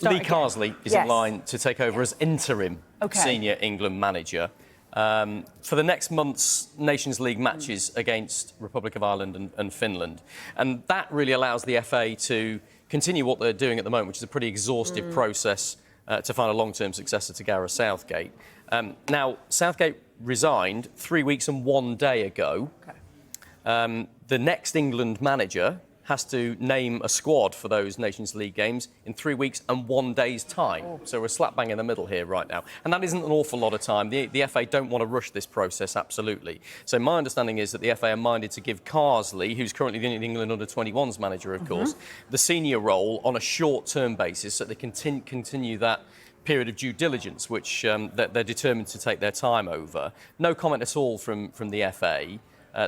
Lee Carsley is in line to take over as interim senior England manager for the next month's Nations League matches against Republic of Ireland and Finland. And that really allows the FA to continue what they're doing at the moment, which is a pretty exhaustive process to find a long-term successor to Gareth Southgate. Now, Southgate resigned 3 weeks and 1 day ago. The next England manager has to name a squad for those Nations League games in 3 weeks and 1 day's time. So we're slap bang in the middle here right now. And that isn't an awful lot of time. The FA don't want to rush this process, absolutely. So my understanding is that the FA are minded to give Carsley, who's currently the England under-21s manager, of course, the senior role on a short-term basis so they can continue that period of due diligence, which they're determined to take their time over. No comment at all from the FA.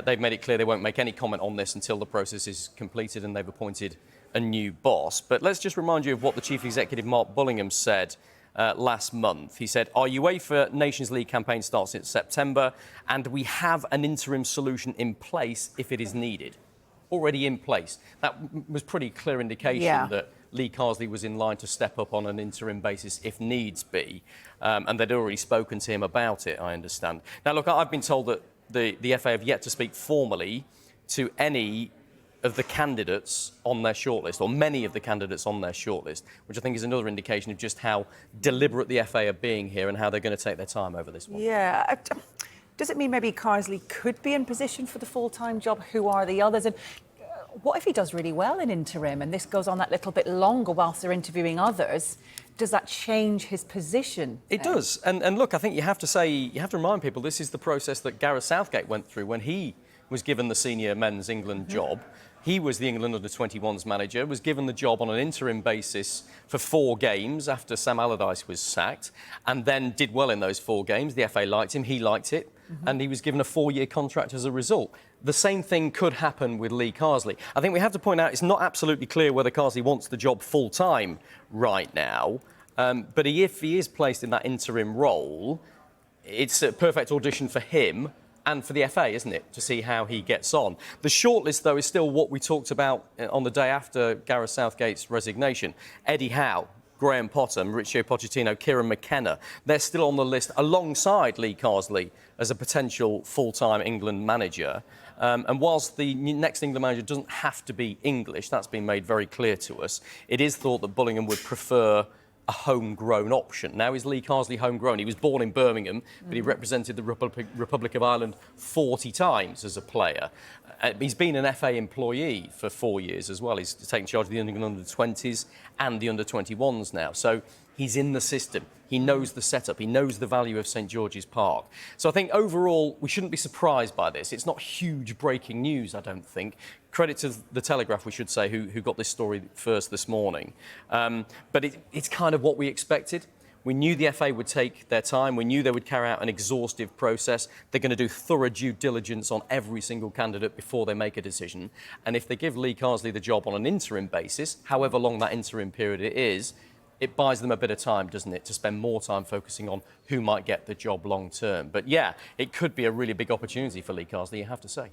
They've made it clear they won't make any comment on this until the process is completed and they've appointed a new boss. But let's just remind you of what the Chief Executive, Mark Bullingham, said last month. He said, our UEFA Nations League campaign starts in September and we have an interim solution in place if it is needed. Already in place. That was pretty clear indication that Lee Carsley was in line to step up on an interim basis if needs be. And they'd already spoken to him about it, I understand. Now, look, I've been told that the FA have yet to speak formally to any of the candidates on their shortlist, or many of the candidates on their shortlist, which I think is another indication of just how deliberate the FA are being here and how they're going to take their time over this one. Yeah. Does it mean maybe Carsley could be in position for the full-time job? Who are the others? And what if he does really well in interim and this goes on that little bit longer whilst they're interviewing others? Does that change his position? It does. And look, I think you have to remind people this is the process that Gareth Southgate went through when he was given the senior men's England job. He was the England under-21s manager, was given the job on an interim basis for 4 games after Sam Allardyce was sacked, and then did well in those 4 games. The FA liked him, he liked it, and he was given a 4-year contract as a result. The same thing could happen with Lee Carsley. I think we have to point out it's not absolutely clear whether Carsley wants the job full-time right now, but if he is placed in that interim role, it's a perfect audition for him and for the FA, isn't it, to see how he gets on. The shortlist, though, is still what we talked about on the day after Gareth Southgate's resignation. Eddie Howe, Graham Potter, Mauricio Pochettino, Kieran McKenna. They're still on the list alongside Lee Carsley as a potential full-time England manager. And whilst the next England manager doesn't have to be English, that's been made very clear to us, it is thought that Bullingham would prefer a homegrown option. Now, is Lee Carsley homegrown? He was born in Birmingham, but he represented the Republic of Ireland 40 times as a player. He's been an FA employee for 4 years as well. He's taken charge of the England under-20s and the under-21s now. So he's in the system. He knows the setup. He knows the value of St George's Park. So I think overall, we shouldn't be surprised by this. It's not huge breaking news, I don't think. Credit to The Telegraph, we should say, who got this story first this morning. But it's kind of what we expected. We knew the FA would take their time. We knew they would carry out an exhaustive process. They're going to do thorough due diligence on every single candidate before they make a decision. And if they give Lee Carsley the job on an interim basis, however long that interim period it is, it buys them a bit of time, doesn't it, to spend more time focusing on who might get the job long term. But yeah, it could be a really big opportunity for Lee Carsley, you have to say.